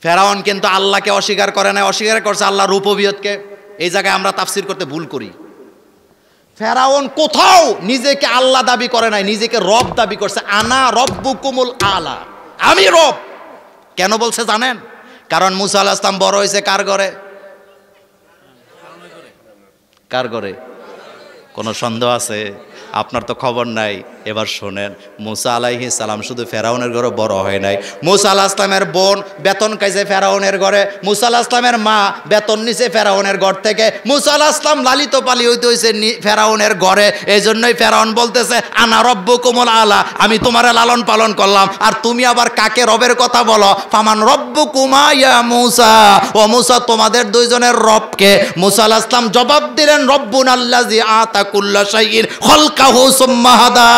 ফেরাউন কিন্তু আল্লাহকে অস্বীকার করে না, অস্বীকার করছে আল্লাহর রূপবিয়তকে। এই জায়গায় আমরা তাফসীর করতে ভুল করি। ফেরাউন কোথাও নিজেকে আল্লাহ দাবি করে নাই, নিজেকে রব দাবি করছে। আনা রব্বুকুমুল আলা, আমি রব। কেন বলছে জানেন? কারণ মুসা আলাইহিস সালাম বড় হয়েছে কার ঘরে? কার ঘরে? কোনো সন্দেহ আছে? আপনার তো খবর নাই। এবার শোনেন, মুসা আলাইহিস সালাম শুধু ফেরাউনের ঘরে বড় হয় নাই। মুসা আলাইহিস সালামের বোন বেতন খাইছে ফেরাউনের ঘরে, মুসা আলাইহিস সালামের মা বেতন নিছে ফেরাউনের ঘর থেকে। মুসা আলাইহিস সালাম লালিত পালিত হইছে ফেরাউনের ঘরে। এই জন্যই ফেরাউন বলতেছে আনা রব্বুকুমুল আলা, আমি তোমার লালন পালন করলাম, আর তুমি আবার কাকে রবের কথা বলো? ফামান রব্বুকুমা ইয়া মুসা, ও মুসা তোমাদের দুইজনের রবকে? মুসা আলাইহিস সালাম জবাব দিলেন রব্বুনাল্লাযী আতা কুল্লা শাইইন খালকাহু সুম্মা হাদা,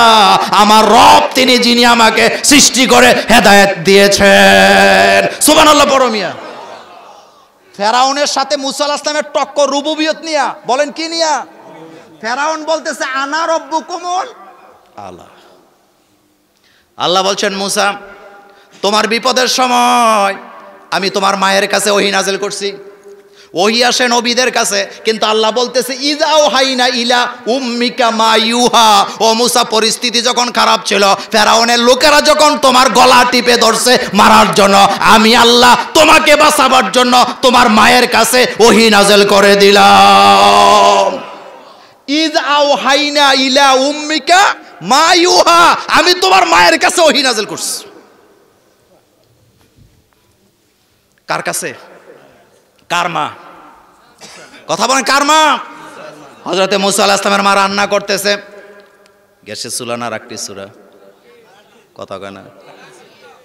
আমার রব তিনি যিনি আমাকে সৃষ্টি করে হেদায়েত দিয়েছেন। সুবহানাল্লাহ পড়ো মিয়া। ফেরাউনের সাথে মুসা আলাইহিস সালামের টক্কর রুবুবিয়ত নিয়া। বলেন কি নিয়া? ফেরাউন বলতেছে আনা রব্বুকুমুল আলা। আল্লাহ বলছেন মুসা তোমার বিপদের সময় আমি তোমার মায়ের কাছে ওহী নাযিল করছি, ওহী আসে নবীদের কাছে, কিন্তু আল্লাহ বলতেছে ইজাও হাইনা ইলা উম্মিকা মা ইউহা। ও মুসা পরিস্থিতি যখন খারাপ ছিল, ফেরাউনের লোকেরা যখন তোমার গলা টিপে ধরছে মারার জন্য, আমি আল্লাহ তোমাকে বাঁচাবার জন্য তোমার মায়ের কাছে ওহী নাযিল করে দিলাম। ইজাও হাইনা ইলা উম্মিকা মা ইউহা, আমি তোমার মায়ের কাছে ওহী নাযিল করছি। কার কাছে? কার মা? কথা বলেন কার মা? হযরতে মুসা আলাইহিস সালামের মা রান্না করতেছে। গ্যাসের চুলা না রাখটি চুলা? কথা কয় না?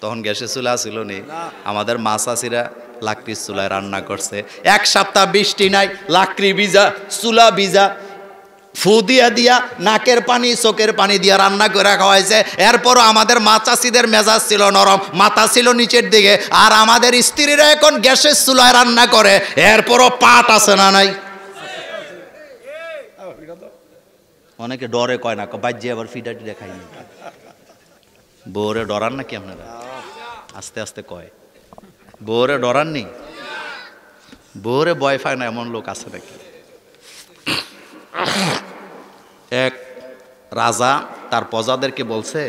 তখন গ্যাসের চুলা ছিল নি, আমাদের মা চাচিরা লাকড়ির চুলায় রান্না করছে। এক সপ্তাহ বৃষ্টি নাই, লাকড়ি ভিজা, চুলা ভিজা, ফু দিয়া দিয়া নাকের পানি চোখের পানি দিয়া রান্না করে খাওয়াইছে। এরপরও আমাদের মা চাষিদের মেজাজ ছিল নরম, মাথা ছিল নিচের দিকে, আর আমাদের স্ত্রীরা এখন গ্যাসের চুলায় রান্না করে। এরপরও পাট আছে না নাই? অনেকে ডরে কয় না, বাজ্যে আবার ফিডা টিডা খাই না। বউরে ডরান নাকি আপনারা? আস্তে আস্তে কয়, বউরে ডরাননি? বউরে ভয় পায় না এমন লোক আছে নাকি? এক রাজা তার প্রজাদেরকে বলছে,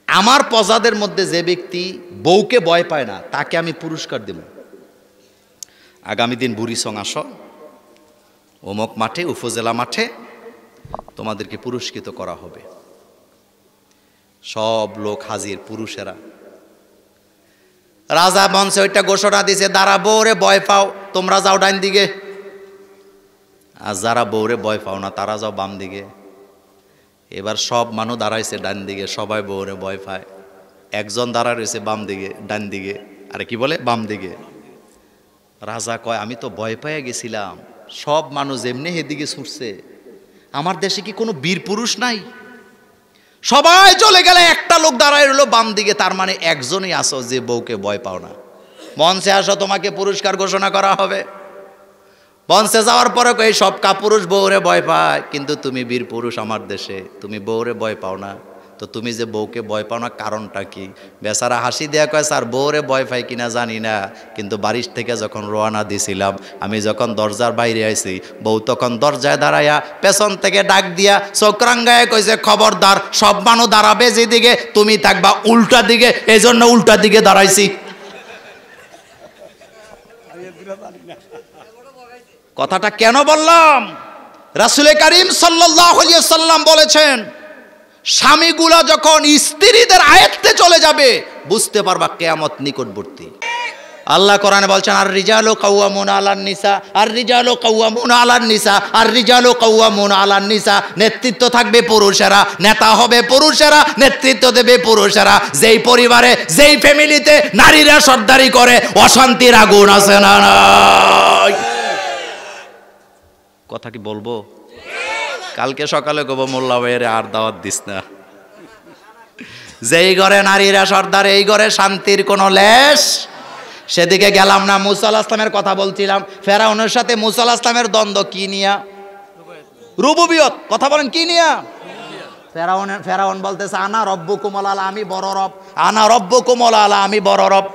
আমার প্রজাদের মধ্যে যে ব্যক্তি বউকে ভয় পায় না তাকে আমি পুরস্কার দেব। আগামী দিন বুড়িচং আসো, অমুক মাঠে, উপজেলা মাঠে তোমাদেরকে পুরস্কৃত করা হবে। সব লোক হাজির, পুরুষেরা। রাজা মঞ্চে ওইটা ঘোষণা দিছে, দাঁড়া বউরে ভয় পাও তোমরা যাও ডান দিকে, আর যারা বউরে ভয় পাও না তারা যাও বাম দিকে। এবার সব মানুষ দাঁড়াইছে ডান দিকে, সবাই বউরে ভয় পায়। একজন দাঁড়া রয়েছে বাম দিকে, ডান দিকে, আরে কি বলে বাম দিকে। রাজা কয় আমি তো ভয় পেয়ে গেছিলাম, সব মানুষ এমনি এদিকে ছুটছে, আমার দেশে কি কোনো বীর পুরুষ নাই? সবাই চলে গেলে একটা লোক দাঁড়ায় রইল বাম দিকে, তার মানে একজনই আসো যে বউকে ভয় পাও না। মঞ্চে আসো, তোমাকে পুরস্কার ঘোষণা করা হবে। মঞ্চে যাওয়ার পরে এই সব কাপুরুষ বউরে ভয় পায়, কিন্তু তুমি বীর পুরুষ আমার দেশে, তুমি বউরে ভয় পাও না। তো তুমি যে বউকে ভয় পাও না কারণটা কি? বেচারা হাসি দেয়া কয় স্যার বউরে ভয় পাই কিনা জানি না, কিন্তু বাড়ির থেকে যখন রওনা দিছিলাম, আমি যখন দরজার বাইরে আইছি, বউ তখন দরজায় দাঁড়াইয়া পেছন থেকে ডাক দিয়া চোখ রাঙ্গায় কইছে খবরদার সব মানুষ দাঁড়াবে যেদিকে, তুমি থাকবা উল্টা দিকে, এই জন্য উল্টা দিকে দাঁড়াইছি। কথাটা কেন বললাম? রাসূল করিম সাল্লাল্লাহু আলাইহি ওয়াসাল্লাম বলেছেন, স্বামীগুলা যখন স্ত্রীদের আয়ত্তে চলে যাবে বুঝতে পারবা কিয়ামত নিকটবর্তী। আল্লাহ কোরআনে বলছেন আর রিজালু কাওয়ামুনা আলান নিসা, আর রিজালু কাওয়ামুনা আলান নিসা, আর রিজালু কাওয়ামুনা আলান নিসা। নেতৃত্ব থাকবে পুরুষেরা, নেতা হবে পুরুষেরা, নেতৃত্ব দেবে পুরুষেরা। যেই পরিবারে, যেই ফ্যামিলিতে নারীরা সর্দারি করে, অশান্তির আগুন আছে না নাই? কথা কি বলবো? কালকে সকালে কব মোল্লা ভাইয়ের আর দাওয়াত দিস না। যেই ঘরে নারীরা সর্দার, এই ঘরে শান্তির কোনো লেশ। সেদিকে গেলাম না, মুসা আলাইহিস সালামের কথা বলছিলাম। ফেরাউনের সাথে মুসা আলাইহিস সালামের দ্বন্দ্ব কি নিয়া? রুবুবিয়ত। কথা বলেন কি নিয়া? ফেরাউন বলতেছে আনা রব্বুকুমুল আলা, আমি বড় রব। আনা রব্বুকুমুল আলা, আমি বড় রব।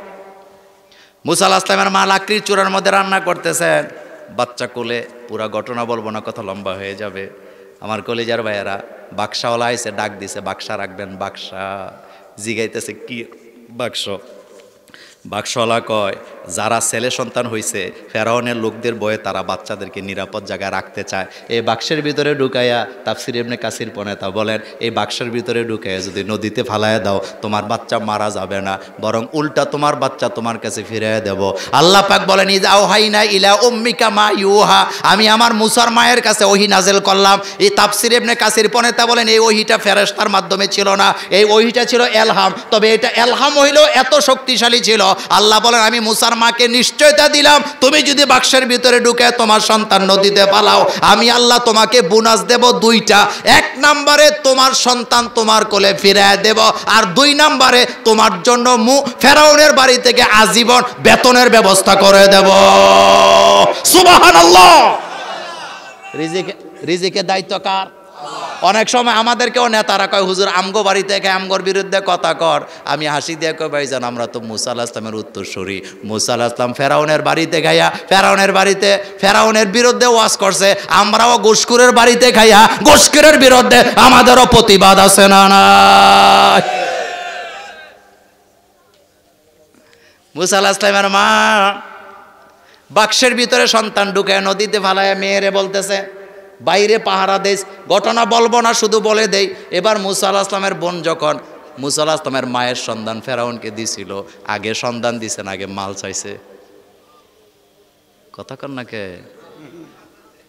মুসা আলাইহিস সালামের মা লাকড়ির চূড়ার মধ্যে রান্না করতেছেন, বাচ্চা কোলে। পুরা ঘটনা বলবো না, কথা লম্বা হয়ে যাবে। আমার কলিজার ভাইয়েরা, বাক্সাওয়ালা আইসে ডাক দিছে, বাক্সা রাখবেন। বাক্সা জিগাইতেছে কি বাক্স? বাক্সওয়ালা কয়, যারা ছেলে সন্তান হইছে ফেরাউনের লোকদের বয়ে তারা বাচ্চাদেরকে নিরাপদ জায়গায় রাখতে চায়। এই বাক্সের ভিতরে ঢুকাইয়া, তাফসির ইবনে কাসির পনেতা বলেন, এই বাক্সের ভিতরে ঢুকাইয়া যদি নদীতে ফালাইয়া দাও, তোমার বাচ্চা মারা যাবে না, বরং উল্টা তোমার বাচ্চা তোমার কাছে ফিরিয়ে দেব। আল্লাহ পাক বলেন, ইযাও হাইনা ইলা উম্মিকা মা ইউহা, আমি আমার মুসার মায়ের কাছে ওহী নাযিল করলাম। এই তাফসির ইবনে কাসির পনেতা বলেন, এই ওহীটা ফেরেশতার মাধ্যমে ছিল না, এই ওহীটা ছিল এলহাম। তবে এটা এলহাম হইলেও এত শক্তিশালী ছিল, আল্লাহ বলেন, আমি মুসার মাকে নিশ্চয়তা দিলাম, তুমি যদি বাক্সের ভিতরে ঢুকে তোমার সন্তান নদীতে পালাও, আমি আল্লাহ তোমাকে বোনাস দেব দুইটা। এক নম্বরে তোমার সন্তান তোমার কোলে ফিরিয়ে দেব, আর দুই নম্বরে তোমার জন্য ফেরাউনের বাড়ি থেকে আজীবন বেতনের ব্যবস্থা করে দেব। সুবহানাল্লাহ। রিজিকের দায়িত্ব কার? অনেক সময় আমাদেরকেও নেতারা কয়, হুজুর আমগো বাড়ি থেকে আমগোর বিরুদ্ধে কথা কর। আমি হাসি দিয়ে কই, ভাইজান আমরা তো মুসা আলাইহিস সালামের উত্তরসূরি। মুসা আলাইহিস সালাম ফেরাউনের বাড়িতে খাইয়া ফেরাউনের বিরুদ্ধে ওয়াজ করছে, আমরাও ঘুষখোরের বাড়িতে খাইয়া ঘুষখোরের বিরুদ্ধে আমাদেরও প্রতিবাদ আছে না নাই? মুসা আলাইহিস সালামের মা বাক্সের ভিতরে সন্তান ঢুকে নদীতে ফালাইয়া মেয়েরে বলতেছে, বাইরে পাহারা দেশ। ঘটনা বলবো না, শুধু বলে দেই। এবার মুসা আলাইহিস সালামের বোন যখন মুসা আলাইহিস সালামের মায়ের সন্ধান ফেরাউনকে দিছিল, আগে সন্ধান দিছেন, আগে মাল চাইছে। কথা কন না কে?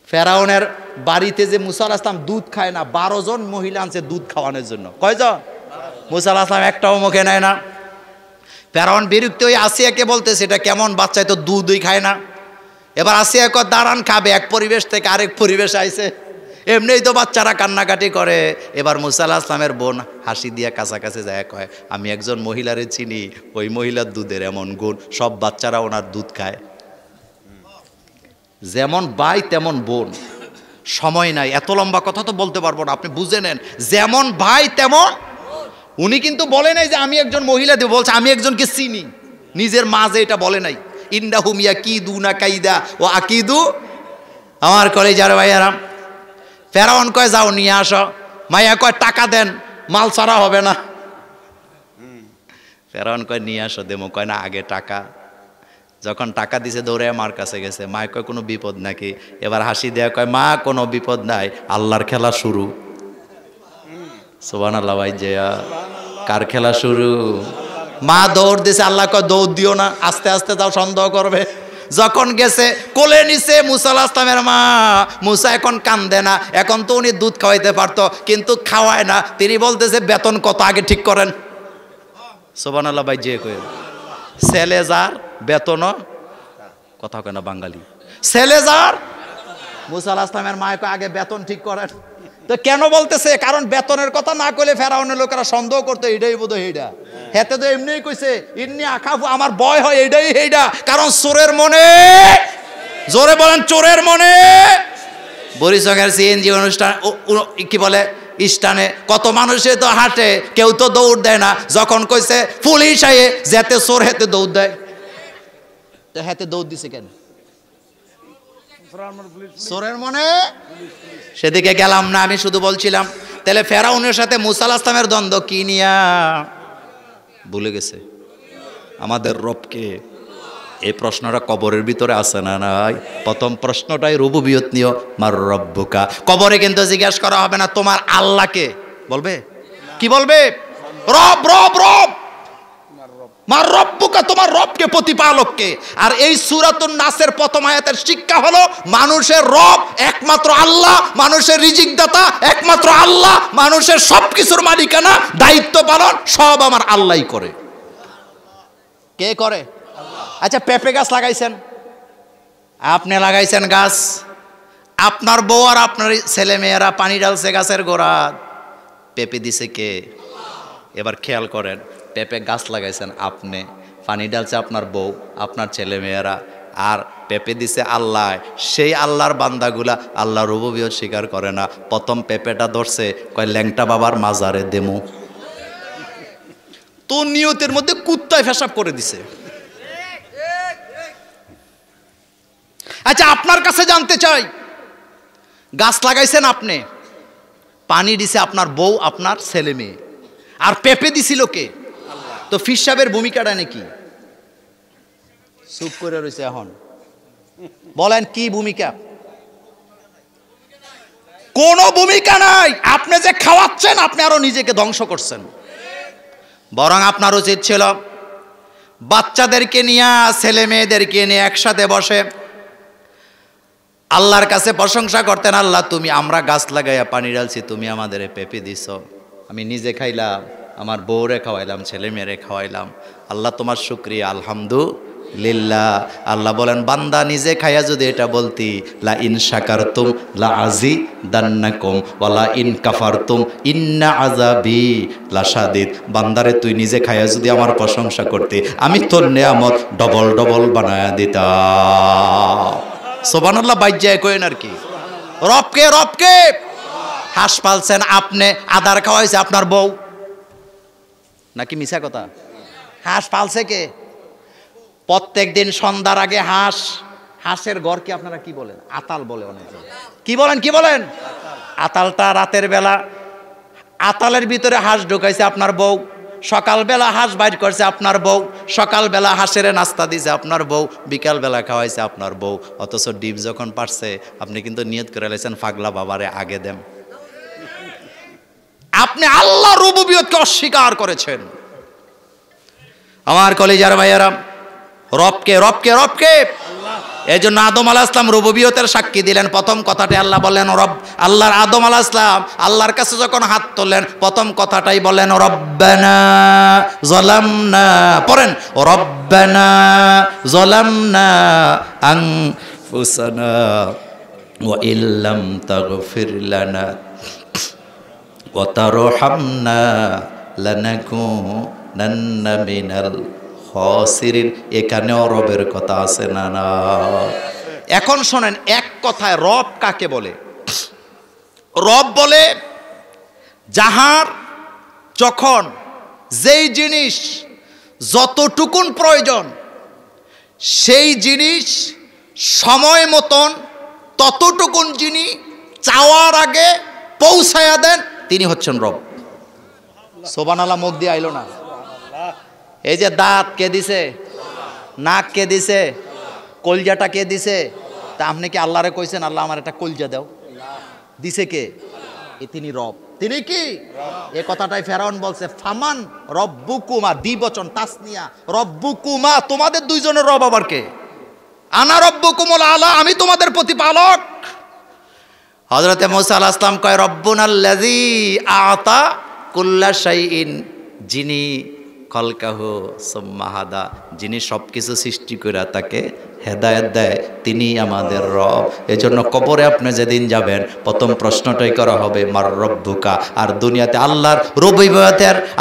ফেরাউনের বাড়িতে যে মুসা আলাইহিস সালাম দুধ খায় না, 12 জন মহিলা আনছে দুধ খাওয়ানোর জন্য। কয়জন? মুসা আলাইহিস সালাম একটাও মুখে নেয় না। ফেরাউন বিরক্ত হয়ে আসিয়াকে বলতেছে, এটা কেমন বাচ্চায় তো দুধই খায় না। এবার আসিয়া কয়, দাঁড়ান, খাবে। এক পরিবেশ থেকে আরেক পরিবেশ আইছে, এমনিই তো বাচ্চারা কান্নাকাটি করে। এবার মুসা আলাইহিস সালামের বোন হাসি দিয়া কাছাকাছি যায়, কয়, আমি একজন মহিলারে চিনি, ওই মহিলার দুধের এমন গুণ, সব বাচ্চারা ওনার দুধ খায়। যেমন ভাই তেমন বোন। সময় নাই, এত লম্বা কথা তো বলতে পারবো না, আপনি বুঝে নেন। যেমন ভাই তেমন। উনি কিন্তু বলে নাই যে আমি একজন মহিলা দেব, বলছে আমি একজনকে চিনি। নিজের মা যে এটা বলে নাই। ইন্নাহুম ইয়াকিদুনা কাইদা ও আকিদু। আমার কলেজার ভাইয়ারা, ফেরাউন কয়, যাও নিয়ে আসো। মাইয়া কয়, টাকা দেন, মাল ছাড়া হবে না। ফেরাউন কয়, নিয়ে আসো, দেমো। কয় না, আগে টাকা। যখন টাকা দিছে দৌড়ে মার কাছে গেছে। মায় কয়, কোনো বিপদ নাকি? এবার হাসি দেয়া কয়, মা কোনো বিপদ নাই, আল্লাহর খেলা শুরু। সুবহানাল্লাহ। ভাই জেয়া, কার খেলা শুরু? মা দৌড় দিছে। আল্লাহ কয়, দৌড় দিও না, আস্তে আস্তে যাও, সন্দেহ করবে। যখন গেছে কোলে নিছে মুসা আলাইহিস সালামের মা। মুসা এখন কান্দে না, এখন তো উনি দুধ খাওয়াইতে পারতো, কিন্তু খাওয়ায় না। তিনি বলতেছে, বেতন কত আগে ঠিক করেন। সুবহানাল্লাহ। ভাই যে কই, ছেলে যার বেতনও, কথা কয় না বাঙালি, ছেলে যার। মুসা আলাইহিস সালামের মা কয়, আগে বেতন ঠিক করেন। তো কেন বলতেছে? কারণ বেতনের কথা না কইলে ফেরাউনের লোকেরা সন্দেহ করতো, এইটাই বোধহয় এইটা। হেতে তো এমনিই কইছে, ইন্নি আখাফু, আমার ভয় হয় এইটাই এইটা। কারণ চোরের মনে, জোরে বলেন, চোরের মনে। বরিশালের সিএনজি অনুষ্ঠান, কি বলে, স্টানে কত মানুষে তো হাঁটে, কেউ তো দৌড় দেয় না। যখন কইছে পুলিশ আয়ে, যেতে চোর হেতে দৌড় দেয়। তো হেতে দৌড় দিছে কেন? চোরের মনে। সেদিকে গেলাম না, আমি শুধু বলছিলাম, তাহলে ফেরাউনের সাথে মুসা আলাইহিস সালামের দ্বন্দ্ব কি নিয়া? ভুলে গেছে আমাদের রবকে। এই প্রশ্নটা কবরের ভিতরে আছে না নাই? প্রথম প্রশ্নটাই রুবুবিয়ত নিয়ে, মার রব্বুকা। কবরে কিন্তু জিজ্ঞাসা করা হবে না তোমার আল্লাহকে, বলবে কি? বলবে রব রব রব। মার রব্বুকা, তোমার রবকে, প্রতিপালককে। আর এই সূরাতুন নাসের প্রথম আয়াতের শিক্ষা হলো, মানুষের রব একমাত্র আল্লাহ, মানুষের রিজিক দাতা একমাত্র আল্লাহ, মানুষের সবকিছুর মালিকানা, দায়িত্ব পালন সব আমার আল্লাহই করে। কে করে? আচ্ছা, পেঁপে গাছ লাগাইছেন, আপনি লাগাইছেন গাছ, আপনার বউ আর আপনার ছেলে মেয়েরা পানি ঢালছে গাছের গোড়া, পেঁপে দিছে কে? এবার খেয়াল করেন, পেঁপে গাছ লাগাইছেন আপনি, পানি ঢালছে আপনার বউ, আপনার ছেলে মেয়েরা, আর পেঁপে দিছে আল্লাহ। সেই আল্লাহর বান্দাগুলা আল্লাহর রুবুবিয়ত স্বীকার করে না। প্রথম পেঁপেটা ধরছে, কয় ল্যাংটা বাবার মাজারে দেমু। তো নিয়তের মধ্যে কুত্তায় পেশাব করে দিছে। আপনার কাছে জানতে চাই, গাছ লাগাইছেন আপনি, পানি দিছে আপনার বউ, আপনার ছেলে মেয়ে, আর পেঁপে দিছিল কে? তো ফির সাহেবের ভূমিকাটা নাকি? চুপ করে রয়েছে। এখন বলেন কি ভূমিকা? কোনো ভূমিকা নাই। আপনি যে খাওয়াচ্ছেন, আপনি আরো নিজেকে ধ্বংস করছেন। বরং আপনার উচিত ছিল বাচ্চাদেরকে নিয়ে, ছেলে মেয়েদেরকে নিয়ে একসাথে বসে আল্লাহর কাছে প্রশংসা করতেন, আল্লাহ তুমি, আমরা গাছ লাগাইয়া পানি ঢালছি, তুমি আমাদের পেঁপে দিছ, আমি নিজে খাইলাম, আমার বউরে খাওয়াইলাম, ছেলে মেয়েরে খাওয়াইলাম, আল্লাহ তোমার শুকরিয়া, আলহামদুলিল্লাহ। আল্লাহ বলেন, বান্দা নিজে খাইয়া যদি এটা বলতি, লা ইন শাকারতুম লা আযীদান্নাকুম ওয়া লা ইন কাফারতুম ইন্না আযাবি লাশাদীদ, বান্দারে তুই নিজে খাইয়া যদি আমার প্রশংসা করতি, আমি তোর নেয়ামত ডবল ডবল বানায়া দিতাম। সুবহানাল্লাহ। বাইজ্জায় কইেন আর কি, রবকে রবকে। হাঁস পালছেন আপনি, আদার খাওয়াইছে আপনার বউ, নাকি মিছা কথা? হাঁস পালছে কে? প্রত্যেক দিন সন্ধ্যার আগে হাঁসের ঘরকে আপনারা কি বলেন? আতাল বলে অনেকে। কি বলেন? কি বলেন? আতালটা রাতের বেলা, আতালের ভিতরে হাঁস ঢুকাইছে আপনার বউ, সকালবেলা হাঁস বাইর করছে আপনার বউ, সকালবেলা হাঁসের নাস্তা দিছে আপনার বউ, বিকালবেলা খাওয়াইছে আপনার বউ। অথচ ডিপ যখন পারছে, আপনি কিন্তু নিয়ত করে লাইছেন পাগলা বাবারে আগে দেন। আপনি আল্লাহর রুবুবিয়তকে অস্বীকার করেছেন। আমার কলিজার ভাইয়েরা, রবকে রবকে রবকে। এই জন্য আদম আলাইহিস সালাম রুবুবিয়তের সাক্ষী দিলেন। প্রথম কথাটা আল্লাহ বললেন রব। আল্লাহর আদম আলাইহিস সালাম আল্লাহর কাছে যখন হাত তোলেন, প্রথম কথাটাই বললেন রব্বানা যালামনা। পড়েন, রব্বানা যালামনা আনফুসানা ওয়া ইল্লাম তাগফির লানা ওয়া তারহামনা লানাকুনান্না মিনাল খাসিরিন। এখানেও রবের কথা আছে না? না। এখন শোনেন, এক কথায় রব কাকে বলে? রব বলে যাহার যখন যেই জিনিস যতটুকুন প্রয়োজন, সেই জিনিস সময় মতন ততটুকুন যিনি চাওয়ার আগে পৌঁছায়া দেন, তিনি হচ্ছেন রব। সুবহানাল্লাহ। মুখ দিয়ে আইলো না। এই যে দাঁত কে দিছে, নাক কে দিছে, কলজাটা কে দিছে? তা আপনি কি আল্লাহরে কইছেন, আল্লাহ আমার একটা কলজা দাও? দিছে কে? তিনি রব। তিনি কি? এ কথাটাই ফেরাউন বলছে, ফামান রব্বুকুমা, দ্বিবচন তাসনিয়া, রব্বুকুমা, তোমাদের দুইজনের রব আবার কে? আনা রব্বুকুমুল আলা, আমি তোমাদের প্রতিপালক। হযরতে মূসা আলাইহিস সালাম কয়, রব্বুনাল্লাযী আতা কুল্লা শাইইন, যিনি খলকাহু সুম্মা হাদা, যিনি সব কিছু সৃষ্টি করে তাকে হেদায়েত দেয়, তিনি আমাদের রব। এজন্য কবরে আপনি যেদিন যাবেন, প্রথম প্রশ্নটাই করা হবে মার রব্বুকা। আর দুনিয়াতে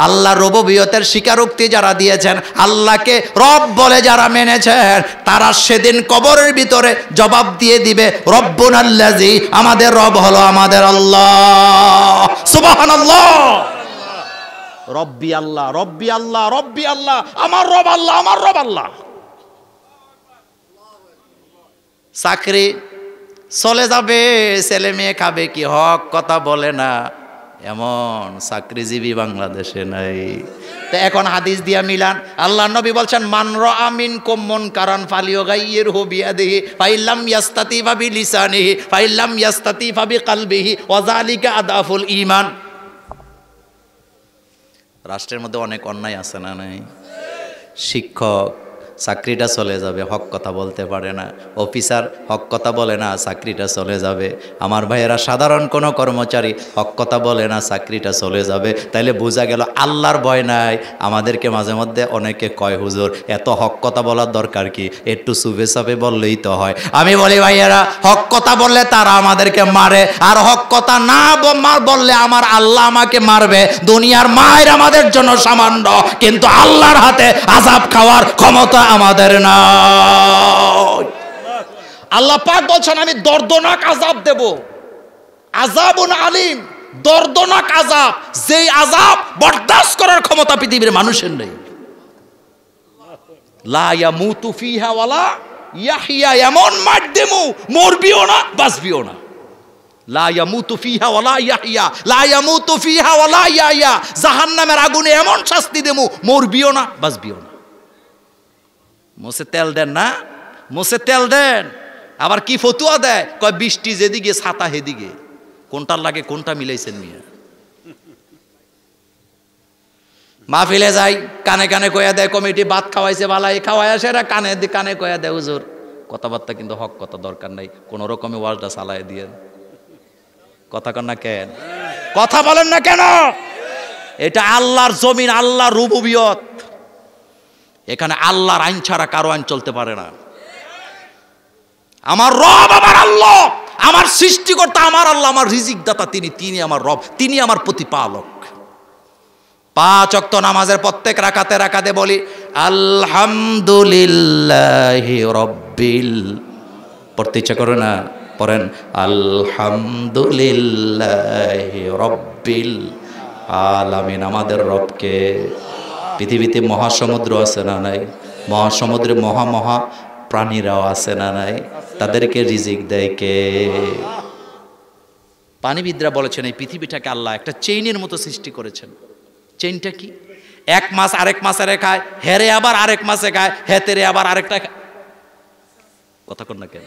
আল্লাহর রুবুবিয়তের স্বীকারোক্তি যারা দিয়েছেন, আল্লাহকে রব বলে যারা মেনেছেন, তারা সেদিন কবরের ভিতরে জবাব দিয়ে দিবে, রব্বুনাল্লাযী, আমাদের রব হলো আমাদের আল্লাহ। সুবহানাল্লাহ। রব্বি আল্লাহ, রব্বি আল্লাহ, রব্বি আল্লাহ, আমার রব আল্লাহ, আমার রব আল্লাহ। চাকরি চলে যাবে, ছেলে মেয়ে খাবে কি, হক কথা বলে না, এমন চাকরিজীবী বাংলাদেশে নাই। তো এখন হাদিস দিয়া মিলান, আল্লাহ নবী বলছেন, মান রাআ মিনকুম মুনকারান ফালিয়ুগাইয়িরহু বিয়াদিহি ফাইল্লাম ইয়াস্তাতি বিলিসানিহি ফাইল্লাম ইয়াস্তাতি বিকলবিহি ওয়া যালিকা আদাফুল ঈমান। রাষ্ট্রের মধ্যে অনেক অন্যায় আছে না? নাই? শিক্ষক চাকরিটা চলে যাবে, হক কথা বলতে পারে না। অফিসার হক কথা বলে না, চাকরিটা চলে যাবে। আমার ভাইয়েরা, সাধারণ কোনো কর্মচারী হক কথা বলে না, চাকরিটা চলে যাবে। তাইলে বোঝা গেল আল্লাহর ভয় নাই। আমাদেরকে মাঝে মধ্যে অনেকে কয়, হুজুর এত হক কথা বলার দরকার কি, একটু চুপে চাপে বললেই তো হয়। আমি বলি, ভাইয়েরা, হক কথা বললে তারা আমাদেরকে মারে, আর হক কথা না বললে আমার আল্লাহ আমাকে মারবে। দুনিয়ার মায়ের আমাদের জন্য সামান্য, কিন্তু আল্লাহর হাতে আযাব খাওয়ার ক্ষমতা আমাদের না। আল্লাহ পাক বলছেন, আমি দর্দনাক আযাব দেব, আযাবুন আলিম, দর্দনাক আযাব, যেই আযাব বরদাস্ত করার ক্ষমতা পৃথিবীর মানুষের নেই। লা ইয়ামুতু ফিহা ওয়ালা ইয়াহিয়া এমন মার দেমু মরবিও না বাঁচবিও না। লা ইয়ামুতু ফিহা ওয়ালা ইয়াহিয়া, লা ইয়ামুতু ফিহা ওয়ালা ইয়াহিয়া, জাহান্নামের আগুনে এমন শাস্তি দেমু মরবিও না বাঁচবিও না। মোসে তেল দেন না, মোসে তেল দেন। আবার কি ফতুয়া দেয়, কয় বৃষ্টি যেদিকে ছাতা হেদিকে। কোনটার লাগে কোনটা মিলাইছেন মিয়া? মাহফিলে যাই, কানে কানে কয়া দেয় কমিটি ভাত খাওয়াইছে বালাই, খাওয়াই আসে এরা কানে কানে কয়া দেয় হুজুর কথাবার্তা কিন্তু হক কথা দরকার নাই, কোন রকমে ওয়াজটা চালায় দিয়েন। কথা কন না কেন? কথা বলেন না কেন? এটা আল্লাহর জমিন, আল্লাহর রুবুবিয়ত। এখানে আল্লাহর আইন ছাড়া কারো আইন চলতে পারে না। আমার রব আমার আল্লাহ, আমার সৃষ্টিকর্তা আমার আল্লাহ, আমার রিজিক দাতা তিনি, তিনি আমার রব, তিনি আমার প্রতিপালক। 5 ওয়াক্ত নামাজের প্রত্যেক রাকাতে রাকাতে বলি আলহামদুলিল্লাহি রব্বিল, পড়তে ইচ্ছা করে না? পড়েন আলহামদুলিল্লাহি রব্বিল আলামিন। আমাদের রবকে। পৃথিবীতে মহাসমুদ্র আছে না নাই? মহাসমুদ্রে মহা মহা প্রাণীরাও আছে না নাই? তাদেরকে রিজিক দেয় কে? পানিবিদরা বলেছেন এই পৃথিবীটাকে আল্লাহ একটা চেইনের মতো সৃষ্টি করেছেন। চেইনটা কি? এক মাছ আরেক মাছেরে খায়, হেরে আবার আরেক মাছে খায়, হেতেরে আবার আরেকটা খায়। কথা কন না কেন?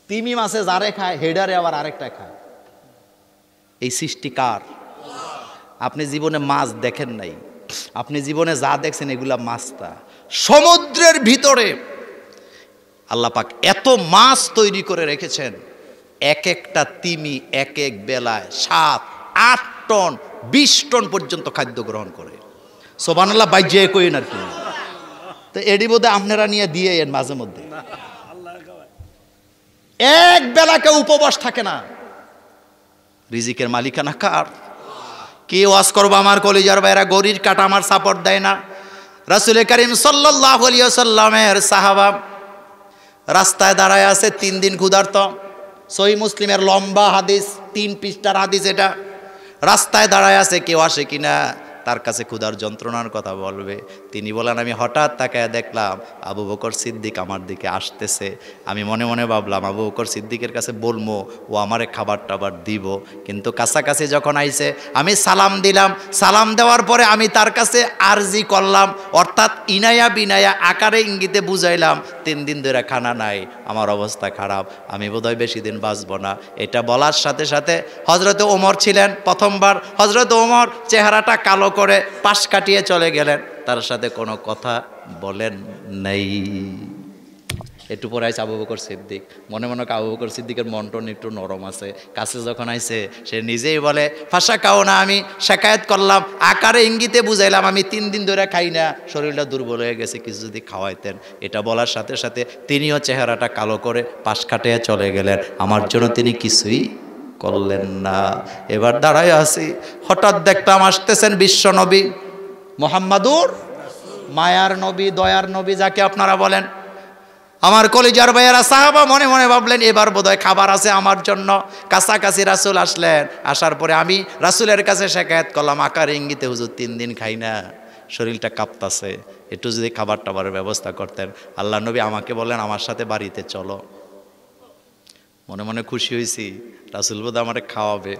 তিমি মাছে যারে খায় হেডারে আবার আরেকটা খায়। এই সৃষ্টি কার? আপনি জীবনে মাছ দেখেন নাই, আপনি জীবনে যা দেখছেন এগুলা মাছটা। সমুদ্রের ভিতরে আল্লাহ পাক এত মাছ তৈরি করে রেখেছেন, এক একটা তিমি এক এক বেলায় 7-8 টন 20 টন পর্যন্ত খাদ্য গ্রহণ করে। সুবহানাল্লাহ বাইজে কইন আর কি। তো এডি বোধে আপনারা নিয়ে দিয়ে এর মাঝে মধ্যে এক বেলাকে উপবাস থাকে না। রিজিকের মালিকানা কার? কি ওয়াজ করবো আমার কলিজার ভাইরা? গরির কাটা আমার সাপোর্ট দেয় না। রাসূল করিম সাল্লাল্লাহু আলাইহি ওয়াসাল্লামের সাহাবা রাস্তায় দাঁড়ায় আছে 3 দিন ক্ষুধার্ত। সহিহ মুসলিমের লম্বা হাদিস, 3 পৃষ্ঠার হাদিস এটা। রাস্তায় দাঁড়ায় আছে, কেউ আসে কিনা তার কাছে ক্ষুধার যন্ত্রণার কথা বলবে। তিনি বলেন আমি হঠাৎ তাকায় দেখলাম আবু বকর সিদ্দিক আমার দিকে আসতেছে। আমি মনে মনে ভাবলাম আবু বকর সিদ্দিকের কাছে বলবো, ও আমারে খাবার টাবার দিব। কিন্তু কাছাকাছি যখন আইছে আমি সালাম দিলাম। সালাম দেওয়ার পরে আমি তার কাছে আরজি করলাম, অর্থাৎ ইনায়া বিনায়া আকারে ইঙ্গিতে বুঝাইলাম 3 দিন ধরে খানা নাই, আমার অবস্থা খারাপ, আমি বোধহয় বেশি দিন বাঁচবো না। এটা বলার সাথে সাথে হযরতে ওমর ছিলেন প্রথমবার। হযরতে ওমর চেহারাটা কালো করে পাশ কাটিয়ে চলে গেলেন, তার সাথে কোনো কথা বলেন নাই। একটু পরে আইসে আবু বকর সিদ্দিক। মনে মনে আবু বকর সিদ্দিকের মনটন একটু নরম আছে। কাছে যখন আইছে সে নিজেই বলে ফাঁসা খাও না, আমি শেকায়েত করলাম, আকারে ইঙ্গিতে বুঝাইলাম আমি 3 দিন ধরে খাই না, শরীরটা দুর্বল হয়ে গেছে, কিছু যদি খাওয়াইতেন। এটা বলার সাথে সাথে তিনিও চেহারাটা কালো করে পাশ কাটিয়ে চলে গেলেন। আমার জন্য তিনি কিছুই করলেন না। এবার দাঁড়ায় আছি, হঠাৎ দেখতাম আসতেছেন বিশ্ব নবী মুহাম্মাদুর, মায়ার নবী, দয়ার নবী যাকে আপনারা বলেন। আমার কলিজার ভাইয়েরা সাহাবা মনে মনে ভাবলেন এবার বোধহয় খাবার আছে আমার জন্য। কাছাকাছি রাসূল আসলেন। আসার পরে আমি রাসূলের কাছে শেকায়েত করলাম আকার ইঙ্গিতে, হুজুর 3 দিন খাই না, শরীরটা কাঁপতাছে, একটু যদি খাবার টাবারের ব্যবস্থা করতেন। আল্লাহ নবী আমাকে বললেন আমার সাথে বাড়িতে চলো। মনে মনে খুশি হয়েছি, রাসূল বোধ আমারে খাওয়াবে।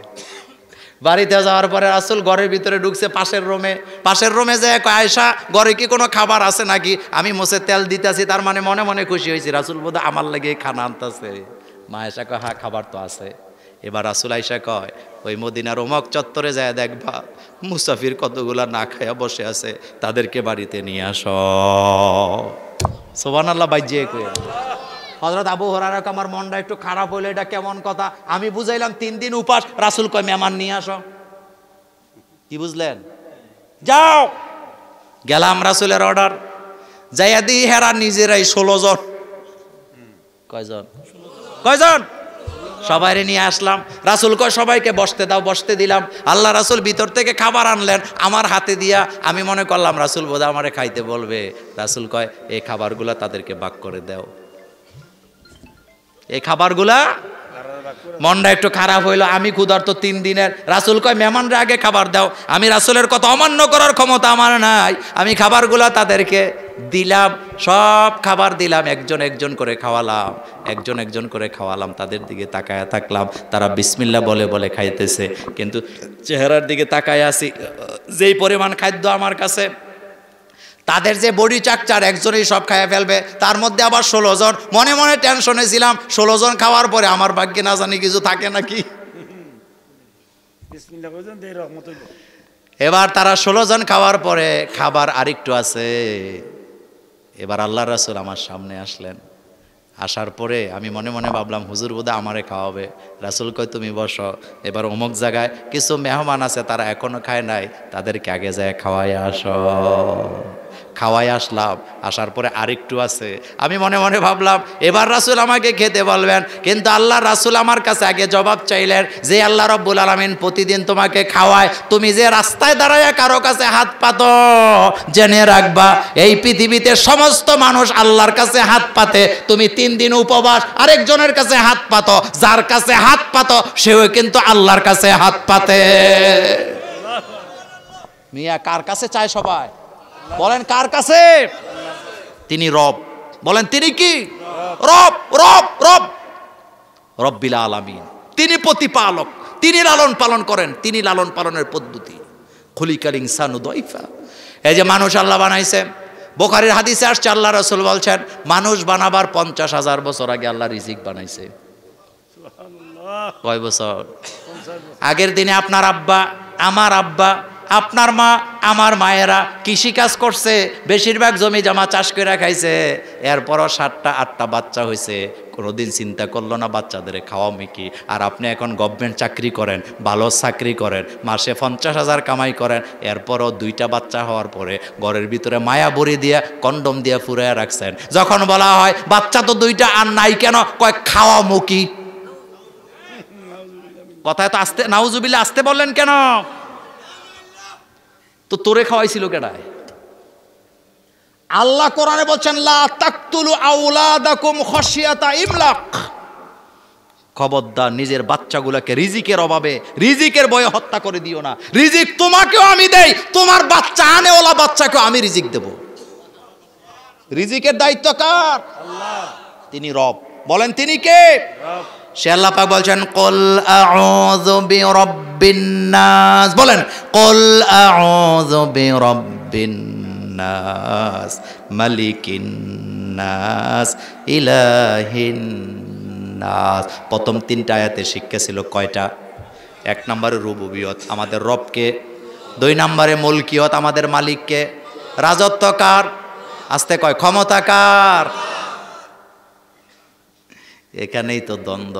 বাড়িতে যাওয়ার পরে রাসূল ঘরের ভিতরে ঢুকছে, পাশের রুমে যায় আয়েশা ঘরে কি কোনো খাবার আছে নাকি? আমি মোছে তেল দিতেছি, তার মানে মনে মনে খুশি হয়েছি রাসূল বোধ আমার লাগে খানা আনতেছে। মা আয়েশা কয় হ্যাঁ খাবার তো আছে। এবার রাসূল আয়েশা কয় ওই মদিনার ওমক চত্বরে যায় দেখবা মুসাফির কতগুলা না খায়া বসে আছে, তাদেরকে বাড়িতে নিয়ে আসো। সুবহানাল্লাহ বাইজে কই। হযরত আবু হুরায়রা আমার মনটা একটু খারাপ হইলো, এটা কেমন কথা? আমি বুঝাইলাম 3 দিন উপাস, রাসূল কয় মেহমান নিয়ে আসো। কি বুঝলেন? যাও। গেলাম রাসূলের অর্ডার, যাইয়া দি হেরা নিজেরাই 16 জন। কয়জন? সবাইরে নিয়ে আসলাম। রাসূল কয় সবাইকে বসতে দাও, বসতে দিলাম। আল্লাহ রাসূল ভিতর থেকে খাবার আনলেন আমার হাতে দিয়া। আমি মনে করলাম রাসূল বোধহয় আমারে খাইতে বলবে। রাসূল কয় এই খাবারগুলা তাদেরকে ভাগ করে দাও। এই খাবারগুলা মনটা একটু খারাপ হইলো, আমি ক্ষুধার্ত 3 দিনের। রাসূল কয় মেহমানরা আগে খাবার দাও। আমি রাসূলের কথা অমান্য করার ক্ষমতা আমার নাই, আমি খাবারগুলো তাদেরকে দিলাম, সব খাবার দিলাম, একজন একজন করে খাওয়ালাম, একজন একজন করে খাওয়ালাম। তাদের দিকে তাকায়া থাকলাম, তারা বিসমিল্লাহ বলে বলে খাইতেছে, কিন্তু চেহারার দিকে তাকায় আছি, যেই পরিমাণ খাদ্য আমার কাছে, তাদের যে বডি চাকচার, একজনই সব খাইয়া ফেলবে, তার মধ্যে আবার 16 জন। মনে মনে টেনশনে ছিলাম, 16 জন খাওয়ার পরে আমার ভাগ্যে না জানি কিছু থাকে নাকি। এবার তারা 16 জন খাওয়ার পরে খাবার আরেকটু আছে। এবার আল্লাহর রাসূল আমার সামনে আসলেন। আসার পরে আমি মনে মনে ভাবলাম হুজুর বোধহয় আমারে খাওয়াবে। রাসূল কয় তুমি বসো, এবার অমুক জায়গায় কিছু মেহমান আছে, তারা এখনো খায় নাই, তাদেরকে আগে যায় খাওয়াই আসো। খাওয়াই আসলাম, আসার পরে আরেকটু আছে। আমি মনে মনে ভাবলাম এবার রাসূল আমাকে খেতে বলবেন, কিন্তু আল্লাহ রাসূল আমার কাছে আগে জবাব চাইলেন যে আল্লাহ রাব্বুল আলামিন প্রতিদিন তোমাকে খাওয়ায়, তুমি যে রাস্তায় দাঁড়ায় কারো কাছে হাত পাতো, জেনে রাখবা এই পৃথিবীতে সমস্ত মানুষ আল্লাহর কাছে হাত পাতে, তুমি 3 দিন উপবাস আরেকজনের কাছে হাত পাতো, যার কাছে হাত পাতো সেও কিন্তু আল্লাহর কাছে হাত পাতে। মিয়া কার কাছে চায় সবাই? বলেন কার কাছে? তিনি রব। বলেন তিনি কি? রব। রব রব রব্বিল আলামিন। তিনি প্রতিপালক, তিনি লালন পালন করেন, তিনি লালন পালনের পদ্ধতি। খুলিকাল ইনসানু দাইফা। এই যে মানুষ আল্লাহ বানাইছে, বুখারীর হাদিসে আসছে আল্লাহ রাসূল বলছেন মানুষ বানাবার 50,000 বছর আগে আল্লাহ রিজিক বানাইছে। কয় বছর? আগের দিনে আপনার আব্বা, আমার আব্বা, আপনার মা, আমার মায়েরা কৃষিকাজ করছে, বেশিরভাগ জমি জমা চাষ করে খাইছে, এরপরও 7টা 8টা বাচ্চা হয়েছে, কোনোদিন চিন্তা করলো না বাচ্চাদের খাওয়াবে কি। আর আপনি এখন গভর্নমেন্ট চাকরি করেন, ভালো চাকরি করেন, মাসে 50,000 কামাই করেন, এরপরও 2টা বাচ্চা হওয়ার পরে ঘরের ভিতরে মায়া বড়ি দিয়া কন্ডম দিয়া ফুরাইয়া রাখছেন। যখন বলা হয় বাচ্চা তো 2টা আর নাই কেন, কয় খাওয়ামো কি। কথায় তো আসতে, নাউজুবিল্লাহ আসতে বললেন কেন? তো তোরে খাওয়াইছিল কেডায়? আল্লাহ কোরআনে বলছেন লা তাকতুলু আওলাদাকুম খাশিয়াতা ইমলাক। খবরদার নিজের বাচ্চাগুলোকে রিজিকের অভাবে, রিজিকের ভয়ে হত্যা করে দিও না। রিজিক তোমাকেও আমি দেই, তোমার বাচ্চা আনেওয়ালা বাচ্চাকেও আমি রিজিক দেব। রিজিকের দায়িত্ব কার? আল্লাহ। তিনি রব। বলেন তিনি কে? রব। সে আল্লাহ পাক বলছেন কুল আউযু বিরাব্বিন নাস। বলেন কুল আউযু বিরাব্বিন নাস মালিকিন নাস ইলাহিন নাস। প্রথম 3টা আয়াতে শিক্ষা ছিল কয়টা? 1 নম্বরে রুবুবিয়ত, আমাদের রবকে। 2 নম্বরে মুলকিয়ত, আমাদের মালিককে। রাজত্ব কার? আস্তে কয় ক্ষমতা কার? এখানেই তো দ্বন্দ্ব।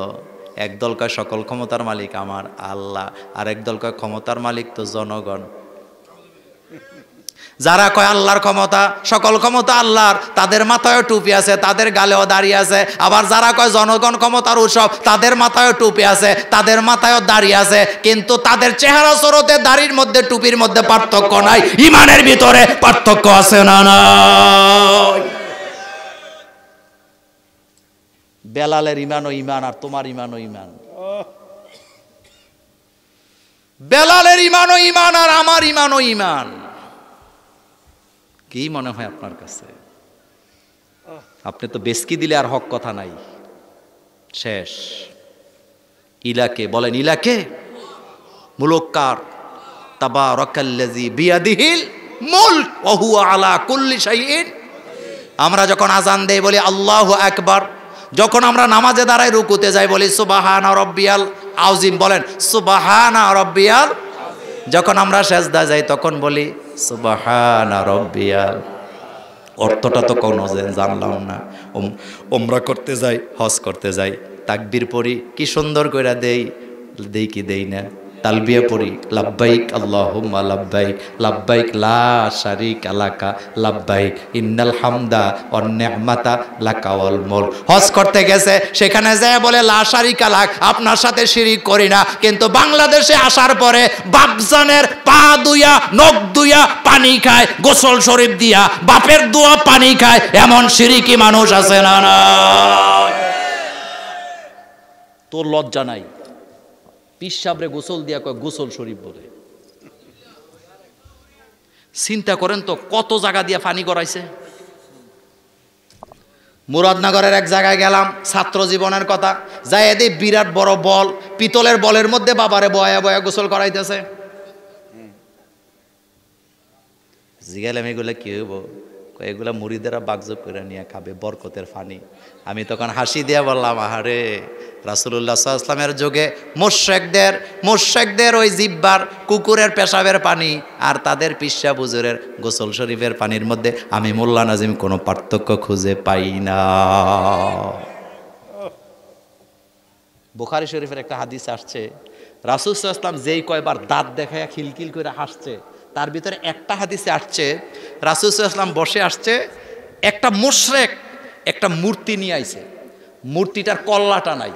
একদল কয় সকল ক্ষমতার মালিক আমার আল্লাহ, আর একদল কয় ক্ষমতার মালিক তো জনগণ। যারা কয় আল্লাহর ক্ষমতা, সকল ক্ষমতা আল্লাহর, তাদের মাথায়ও টুপি আছে, তাদের গালেও দাঁড়িয়ে আছে। আবার যারা কয় জনগণ ক্ষমতার উৎসব, তাদের মাথায়ও টুপি আছে, তাদের মাথায়ও দাঁড়িয়ে আছে, কিন্তু তাদের চেহারা সুরতে, দাড়ির মধ্যে, টুপির মধ্যে পার্থক্য নাই। ইমানের ভিতরে পার্থক্য আছে না? না। বেলালের ইমানও ইমান, আর তোমার ইমানও ইমান। বেলালের ইমানও ইমান, আর আমার ইমানও ইমান। কি মনে হয় আপনার কাছে? আপনি তো বেশকি দিলে আর হক কথা নাই, শেষ। ইলাকে বলেন, ইলাকে মুলুক্কার তাবারাকাল্লাযী বিয়াদিহিল মুলক ওয়া হুয়া আলা কুল্লি শাইইন। আমরা যখন আজান দেই বলি আল্লাহু আকবার, যখন আমরা নামাজে দাঁড়াই রুকুতে যাই বলি সুবহানা রাব্বিয়াল আযীম। বলেন সুবহানা রাব্বিয়াল। যখন আমরা সেজদা যাই তখন বলি সুবহানা রাব্বিয়াল। অর্থটা তো কোনো জানলাম না। উমরা করতে যাই, হজ করতে যাই, তাকবীর পড়ি, কি সুন্দর কইরা দেই কি দেই না? তালবিয়া পড়ি লাব্বাইক আল্লাহুম্মা লাব্বাইক, লাব্বাইক লা শারীকা লাকা লাব্বাইক, ইন্নাল হামদা ওয়ান নি'মাতা লাকা ওয়াল মুলক। হজ করতে গেছে, সেখানে যায় বলে লা শারীকা লাক, আপনার সাথে শিরিক করি না। কিন্তু বাংলাদেশে আসার পরে বাপজানের পা দুইয়া, নখ দুইয়া পানি খায়, গোসল শরীফ দিয়া বাপের দোয়া পানি খায়, এমন শিরিকি মানুষ আছে না? না। তোর লজ্জা নাই? পীর সাহেবরে গোসল দিয়া কয় গোসল শরীফ বলে। চিন্তা করেন তো কত জায়গা দিয়া পানি গড়াইছে। মুরাদনগরের এক জায়গায় গেলাম, ছাত্র জীবনের কথা, যাই এদের বিরাট বড় বল, পিতলের বলের মধ্যে বাবারে বয়া বয়া গোসল করাইতেছে। জিজ্ঞালাম এগুলা কি হইব? এগুলা মুরিদেরা বাগজব করে নিয়ে খাবে, বরকতের পানি। আমি তখন হাসি দিয়া বললাম, আহারে রাসূলুল্লাহ সাল্লাল্লাহু আলাইহি ওয়াসাল্লামের যুগে মুশরিকদের ওই জিব্বার কুকুরের পেশাবের পানি আর তাদের পিসা বুজুরের গোসল শরীফের পানির মধ্যে আমি মোল্লা নাজিম কোনো পার্থক্য খুঁজে পাই না। বুখারী শরীফের একটা হাদিস আসছে, রাসূল সাল্লাল্লাহু আলাইহি ওয়াসাল্লাম যেই কয়বার দাঁত দেখায়া খিলখিল করে হাসছে, তার ভিতরে একটা হাদিসে আসছে রাসূল সাল্লাল্লাহু আলাইহি ওয়াসাল্লাম বসে আসছে, একটা মুশরিক একটা মূর্তি নিয়ে আইছে, মূর্তিটার কল্লাটা নাই।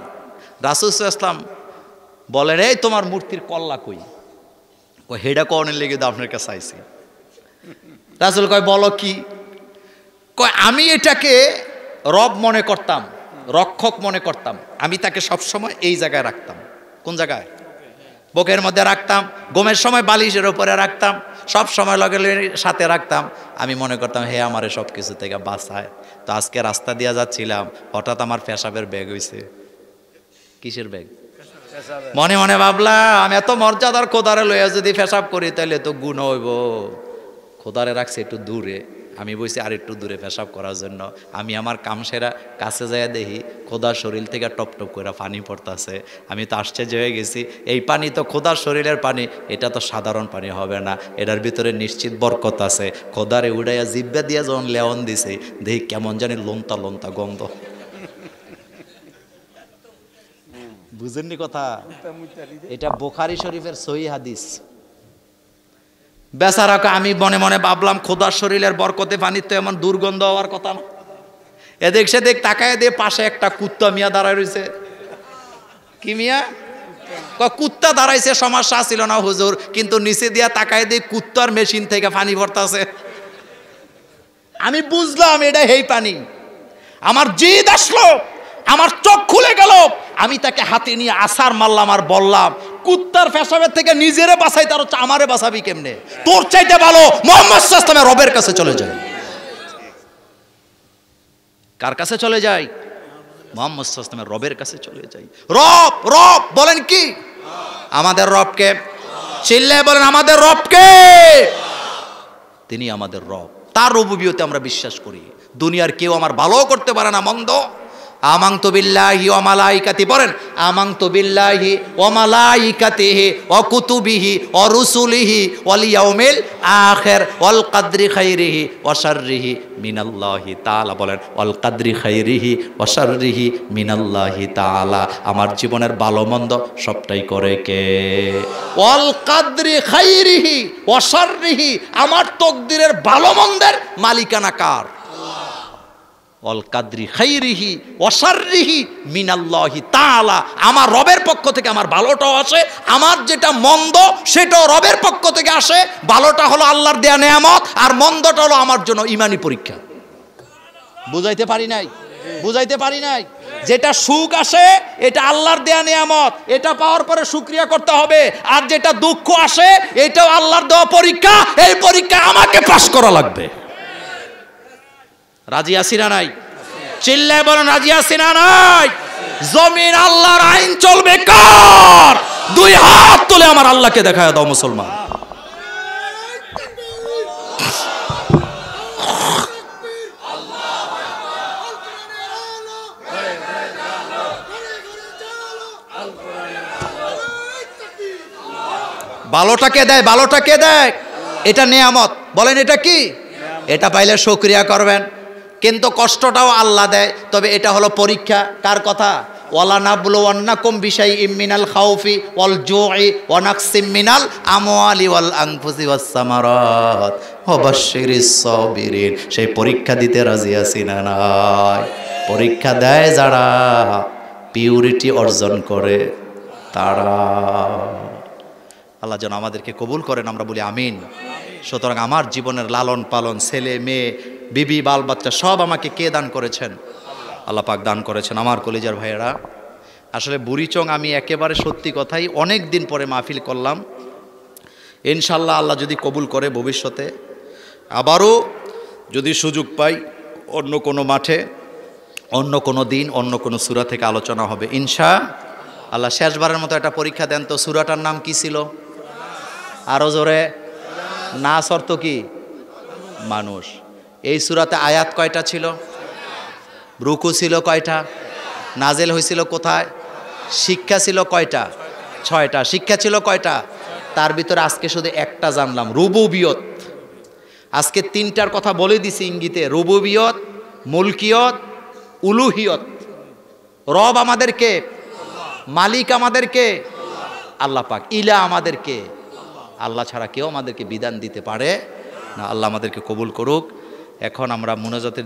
রাসূল সাল্লাল্লাহু আলাইহি ওয়াসাল্লাম বলেন, এই তোমার মূর্তির কল্লা কই? ও হেডা কর্নের লেগে আপনার কাছে আইছি। রাসূল কয়, বলো কি? কয়, আমি এটাকে রব মনে করতাম, রক্ষক মনে করতাম, আমি তাকে সবসময় এই জায়গায় রাখতাম। কোন জায়গায়? বুকের মধ্যে রাখতাম, ঘুমের সময় বালিশের উপরে রাখতাম, সব সময় লগে সাথে রাখতাম। আমি মনে করতাম হে আমারে সব কিছু থেকে বাঁচায়। তো আজকে রাস্তা দিয়া যাচ্ছিলাম, হঠাৎ আমার পেশাবের ব্যাগ হইছে। কিসের ব্যাগ? মনে মনে ভাবলাম, আমি এত মর্যাদার খোদারে লইয়া যদি পেশাব করি তাহলে তো গুণ হইব। খোদারে রাখছে একটু দূরে, আমি বলছি আর একটু দূরে পেশাব করার জন্য। আমি আমার কাম সেরা কাছে যাইয়া দেখি খোদার শরীর থেকে টপ টপ করে পানি পড়তেছে। আমি তো আশ্চর্য হয়ে গেছি, এই পানি তো খোদার শরীরের পানি, এটা তো সাধারণ পানি হবে না, এটার ভিতরে নিশ্চিত বরকত আছে। খোদারে উড়াইয়া জিব্বা দিয়া যখন লেওন দিছে, দেখি কেমন জানি লোনতা লোনতা গন্ধ। বুঝেননি কথা? এটা বুখারী শরীফের সহিহ হাদিস। বেচারাকে আমি মনে মনে ভাবলাম, খোদার শরীরের বরকতে পানির তো এমন দুর্গন্ধ হওয়ার কথা না। এদিক সেদিক তাকায় দিয়ে পাশে একটা কুত্তা মিয়া দাঁড়ায় রয়েছে। কি মিয়া? কুত্তা দাঁড়াইছে, সমস্যা ছিল না হুজুর, কিন্তু নিচে দিয়া তাকায় দিয়ে কুত্তার মেশিন থেকে পানি ভরতাছে। আমি বুঝলাম এটা হেই পানি। আমার জিদ আসলো, আমার চোখ খুলে গেল। আমি তাকে হাতে নিয়ে আসার মারলাম আর বললাম, কুত্তার পেশাবের থেকে নিজেরে বাঁচাই, তার হচ্ছে আমারে বাঁচাবি কেমনে? তোর চাইতে ভালো মুহাম্মদ সাল্লাল্লাহু আলাইহি ওয়াসাল্লামের রবের কাছে চলে যায়। কার কাছে চলে যাই? মুহাম্মদ সাল্লাল্লাহু আলাইহি ওয়াসাল্লামের রবের কাছে চলে যাই। রব, রব বলেন কি? আমাদের রবকে চিল্লায় বলেন, আমাদের রবকে। তিনি আমাদের রব, তার রুবুবিয়তে আমরা বিশ্বাস করি। দুনিয়ার কেউ আমার ভালো করতে পারে না, মন্দ। আমানতু বিল্লাহি ওয়া মালাইকাতি, পড়েন আমানতু বিল্লাহি ওয়া মালাইকাতিহি ওয়া কুতুবিহি ওয়া রুসুলিহি ওয়াল ইয়াউমিল আখির ওয়াল কদরি খাইরিহি ওয়া শাররিহি মিনাল্লাহি তাআলা। বলেন ওয়াল কদরি খাইরিহি ওয়া শাররিহি মিনাল্লাহি তাআলা। আমার জীবনের ভালো মন্দ সবটাই করে কে? ওয়াল কদরি খাইরিহি ওয়া শাররিহি, আমার তকদিরের ভালো মন্দের মালিকানা কার? অল কাদরি খাইরিহি ওয়া শাররিহি মিনাল্লাহি তাআলা। আমার রবের পক্ষ থেকে আমার ভালোটাও আসে, আমার যেটা মন্দ সেটাও রবের পক্ষ থেকে আসে। ভালোটা হলো আল্লাহর দেয়া নেয়ামত, আর মন্দটা হলো আমার জন্য ঈমানি পরীক্ষা। বুঝাইতে পারি নাই? বুঝাইতে পারি নাই? যেটা সুখ আসে এটা আল্লাহর দেয়া নেয়ামত, এটা পাওয়ার পরে শুকরিয়া করতে হবে। আর যেটা দুঃখ আসে এটাও আল্লাহর দেওয়া পরীক্ষা, এই পরীক্ষা আমাকে পাস করা লাগবে। রাজি আছি না নাই? চিল্লায় বলেন রাজি আছি না নাই? জমিন আল্লাহর, আইন চলবে কার? দুই হাত তুলে আমার আল্লাহকে দেখায় দাও মুসলমান। ভালোটাকে দেয়, ভালোটাকে দেয়, এটা নেয়ামত। বলেন এটা কি? এটা পাইলে শুকরিয়া করবেন, কিন্তু কষ্টটাও আল্লাহ দেয়। তবে এটা হলো পরীক্ষা। কার কথা? ওয়ালা নাবলুওয়ান্নাকুম বিশাইইম মিনাল খাউফি ওয়াল জুই ওয়া নাকসিম মিনাল আমওয়ালি ওয়াল আনফুসি ওয়াস সামারাত ওয়া বাশশিরিস সাবিরিন। সেই পরীক্ষা দিতে রাজি আছি না নাই? পরীক্ষা দেয় যারা পিউরিটি অর্জন করে তারা। আল্লাহ যেন আমাদেরকে কবুল করেন, আমরা বলি আমিন। সুতরাং আমার জীবনের লালন পালন, ছেলে মেয়ে, বিবি, বাল বাচ্চা সব আমাকে কে দান করেছেন? আল্লাহ পাক দান করেছেন। আমার কলিজার ভাইয়েরা, আসলে বুড়িচং আমি একেবারে সত্যি কথাই অনেক দিন পরে মাহফিল করলাম। ইনশাল্লাহ আল্লাহ যদি কবুল করে ভবিষ্যতে আবারও যদি সুযোগ পাই অন্য কোনো মাঠে, অন্য কোনো দিন, অন্য কোনো সূরা থেকে আলোচনা হবে ইনশা আল্লাহ। শেষবারের মতো একটা পরীক্ষা দেন তো, সূরাটার নাম কি ছিল? আরো জোরে। নাস অর্থ কি? মানুষ। এই সূরাতে আয়াত কয়টা ছিল? রুকু ছিল কয়টা? নাজেল হয়েছিল কোথায়? শিক্ষা ছিল কয়টা? 6টা। শিক্ষা ছিল কয়টা? তার ভিতরে আজকে শুধু একটা জানলাম, রুবুবিয়ত। আজকে 3টার কথা বলে দিছি ইঙ্গিতে, রুবুবিয়ত, মুলকিয়ত, উলুহিয়ত। রব আমাদেরকে, মালিক আমাদেরকে আল্লাহ পাক, ইলা আমাদেরকে আল্লাহ ছাড়া কেউ আমাদেরকে বিধান দিতে পারে না। আল্লাহ আমাদেরকে কবুল করুক। এখন আমরা মুনাজাতের